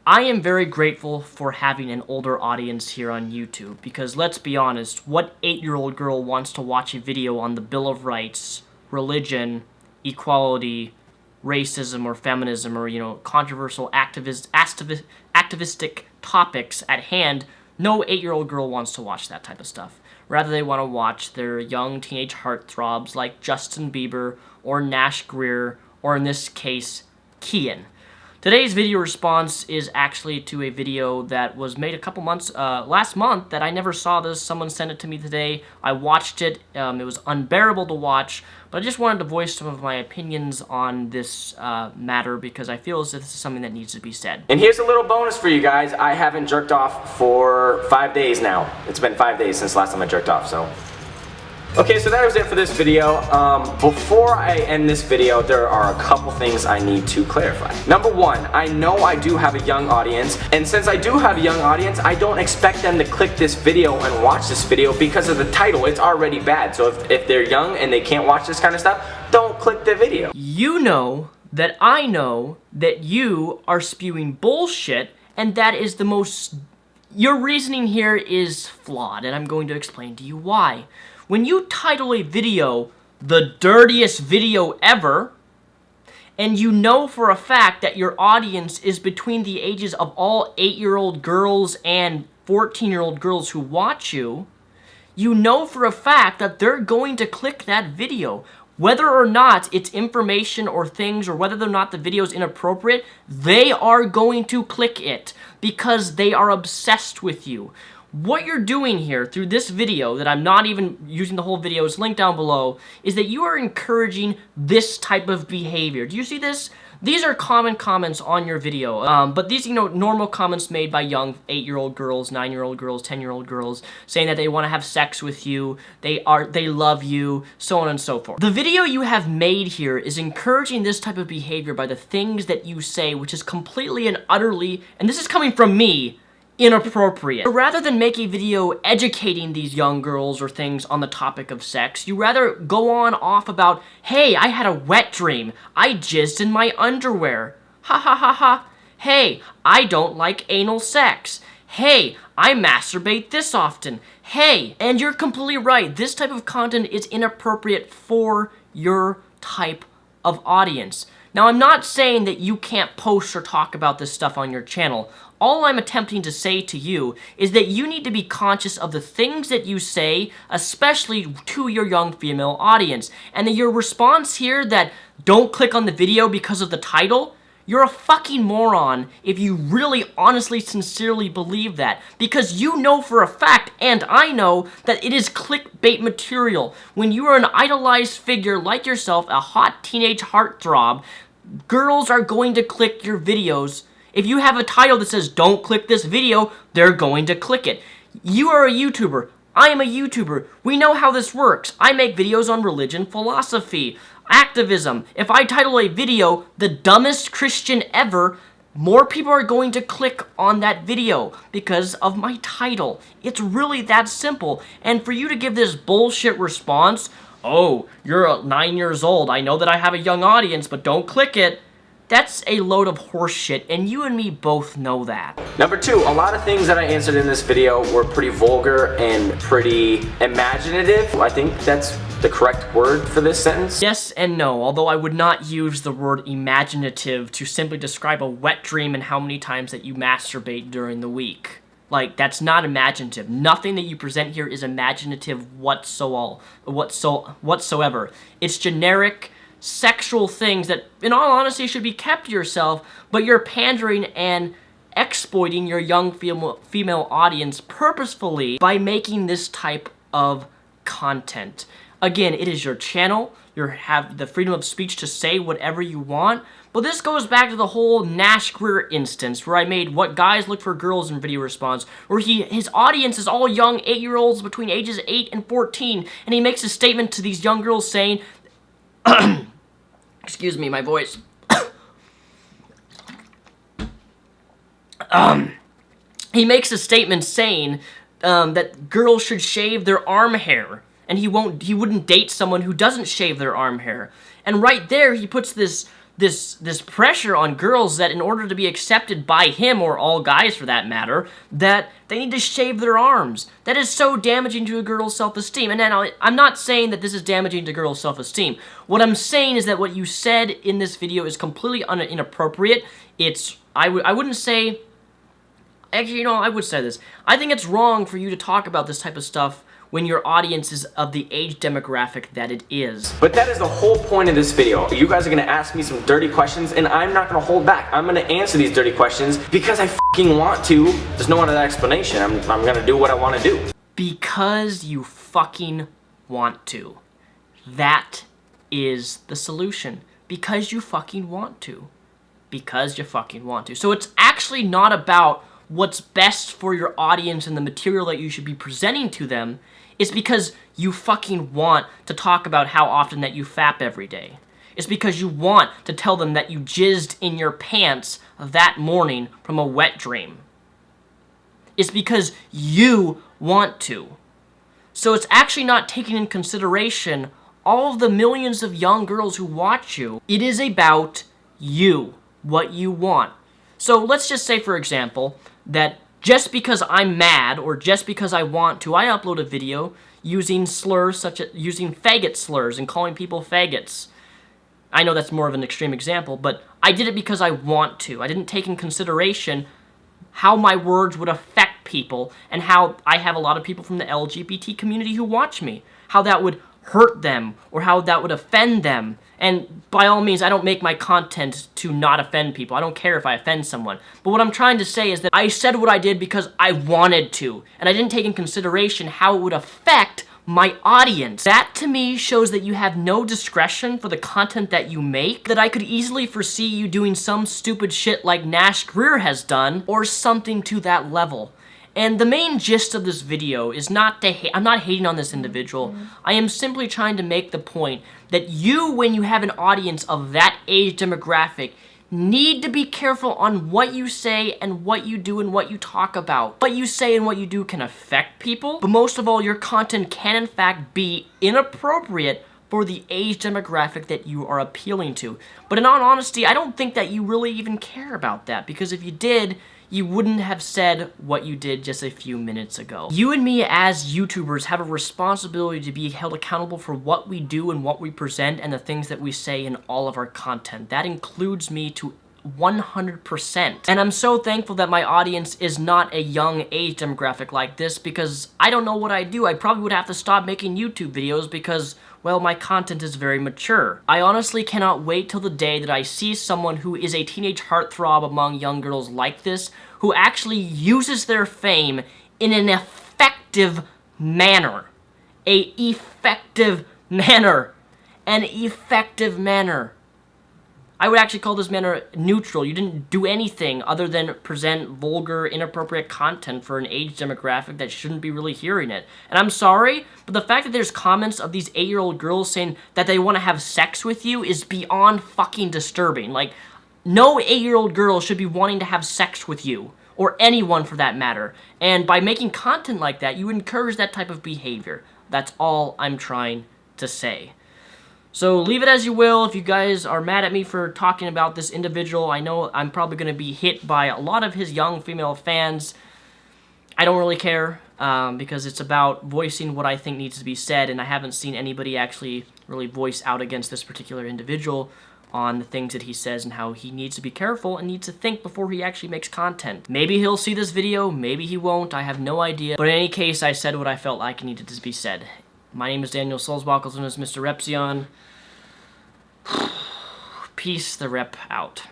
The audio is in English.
I am very grateful for having an older audience here on YouTube, because let's be honest, what 8-year-old girl wants to watch a video on the Bill of Rights, religion, equality, racism, or feminism, or, controversial activistic topics at hand? No 8-year-old girl wants to watch that type of stuff. Rather, they want to watch their young teenage heartthrobs like Justin Bieber or Nash Greer, or in this case, Kian. Today's video response is actually to a video that was made a couple months, last month, that I never saw this. Someone sent it to me today. I watched it. It was unbearable to watch, but I just wanted to voice some of my opinions on this matter because I feel as if this is something that needs to be said. And here's a little bonus for you guys. I haven't jerked off for 5 days now. It's been 5 days since last time I jerked off, so. Okay, so that was it for this video. Before I end this video, there are a couple things I need to clarify. Number one, I know I do have a young audience, and since I do have a young audience, I don't expect them to click this video and watch this video because of the title. It's already bad. So if they're young and they can't watch this kind of stuff, don't click the video. You know that I know that you are spewing bullshit, and that is the most... Your reasoning here is flawed, and I'm going to explain to you why. When you title a video, the dirtiest video ever, and you know for a fact that your audience is between the ages of all 8-year-old girls and 14-year-old girls who watch you, you know for a fact that they're going to click that video. Whether or not it's information or things, or whether or not the video is inappropriate, they are going to click it because they are obsessed with you. What you're doing here through this video, that I'm not even using the whole video, it's linked down below, is that you are encouraging this type of behavior. Do you see this? These are common comments on your video, but these, normal comments made by young 8-year-old girls, 9-year-old girls, 10-year-old girls, saying that they want to have sex with you, they love you, so on and so forth. The video you have made here is encouraging this type of behavior by the things that you say, which is completely and utterly, and this is coming from me, inappropriate. So rather than make a video educating these young girls or things on the topic of sex, you rather go on off about, hey, I had a wet dream. I jizzed in my underwear. Ha ha ha ha. Hey, I don't like anal sex. Hey, I masturbate this often. Hey, and you're completely right. This type of content is inappropriate for your type of audience. Now, I'm not saying that you can't post or talk about this stuff on your channel. All I'm attempting to say to you is that you need to be conscious of the things that you say, especially to your young female audience. And that your response here that don't click on the video because of the title, you're a fucking moron if you really, honestly, sincerely believe that. Because you know for a fact, and I know, that it is clickbait material. When you are an idolized figure like yourself, a hot teenage heartthrob, girls are going to click your videos. If you have a title that says, don't click this video, they're going to click it. You are a YouTuber. I am a YouTuber. We know how this works. I make videos on religion, philosophy, activism. If I title a video, the dumbest Christian ever, more people are going to click on that video because of my title. It's really that simple. And for you to give this bullshit response, oh, you're 9 years old. I know that I have a young audience, but don't click it. That's a load of horseshit, and you and me both know that. Number two, a lot of things that I answered in this video were pretty vulgar and pretty imaginative. I think that's the correct word for this sentence. Yes and no, although I would not use the word imaginative to simply describe a wet dream and how many times that you masturbate during the week. Like, that's not imaginative. Nothing that you present here is imaginative whatsoever. It's generic, sexual things that, in all honesty, should be kept to yourself, but you're pandering and exploiting your young female audience purposefully by making this type of content. Again, it is your channel. You have the freedom of speech to say whatever you want, but this goes back to the whole Nash Greer instance where I made What Guys Look for Girls in video response, where his audience is all young 8-year-olds between ages 8 and 14, and he makes a statement to these young girls saying, excuse me, my voice. He makes a statement saying that girls should shave their arm hair, and he wouldn't date someone who doesn't shave their arm hair. And right there, he puts this this pressure on girls that in order to be accepted by him, or all guys for that matter, that they need to shave their arms. That is so damaging to a girl's self-esteem. And then I'm not saying that this is damaging to girls' self-esteem. What I'm saying is that what you said in this video is completely inappropriate. I wouldn't say... Actually, you know, I would say this. I think it's wrong for you to talk about this type of stuff when your audience is of the age demographic that it is. But that is the whole point of this video. You guys are gonna ask me some dirty questions, and I'm not gonna hold back. I'm gonna answer these dirty questions because I fucking want to. There's no other explanation. I'm gonna do what I wanna do. Because you fucking want to. That is the solution. Because you fucking want to. Because you fucking want to. So it's actually not about what's best for your audience and the material that you should be presenting to them. It's because you fucking want to talk about how often that you fap every day. It's because you want to tell them that you jizzed in your pants that morning from a wet dream. It's because you want to. So it's actually not taking in consideration all of the millions of young girls who watch you. It is about you, what you want. So let's just say, for example, that just because I'm mad or just because I want to, I upload a video using slurs such as using faggot slurs and calling people faggots. I know that's more of an extreme example, but I did it because I want to. I didn't take in consideration how my words would affect people and how I have a lot of people from the LGBT community who watch me, how that would hurt them or how that would offend them. And by all means, I don't make my content to not offend people. I don't care if I offend someone. But what I'm trying to say is that I said what I did because I wanted to, and I didn't take in consideration how it would affect my audience. That to me shows that you have no discretion for the content that you make, that I could easily foresee you doing some stupid shit like Nash Greer has done, or something to that level. And the main gist of this video is not to I'm not hating on this individual. I am simply trying to make the point that you, when you have an audience of that age demographic, need to be careful on what you say and what you do and what you talk about. What you say and what you do can affect people, but most of all, your content can in fact be inappropriate for the age demographic that you are appealing to. But in all honesty, I don't think that you really even care about that, because if you did, you wouldn't have said what you did just a few minutes ago. You and me as YouTubers have a responsibility to be held accountable for what we do and what we present and the things that we say in all of our content. That includes me to 100%. And I'm so thankful that my audience is not a young age demographic like this, because I don't know what I'd do. I probably would have to stop making YouTube videos because, well, my content is very mature. I honestly cannot wait till the day that I see someone who is a teenage heartthrob among young girls like this, who actually uses their fame in an effective manner. An effective manner. I would actually call this manner neutral. You didn't do anything other than present vulgar, inappropriate content for an age demographic that shouldn't be really hearing it. And I'm sorry, but the fact that there's comments of these 8-year-old girls saying that they want to have sex with you is beyond fucking disturbing. Like, no 8-year-old girl should be wanting to have sex with you, or anyone for that matter. And by making content like that, you encourage that type of behavior. That's all I'm trying to say. So leave it as you will. If you guys are mad at me for talking about this individual, I know I'm probably going to be hit by a lot of his young female fans. I don't really care, because it's about voicing what I think needs to be said, and I haven't seen anybody actually really voice out against this particular individual on the things that he says and how he needs to be careful and needs to think before he actually makes content. Maybe he'll see this video, maybe he won't, I have no idea. But in any case, I said what I felt like needed to be said. My name is Daniel Sulzbach, also known as Mr. Repzion. Peace the rep out.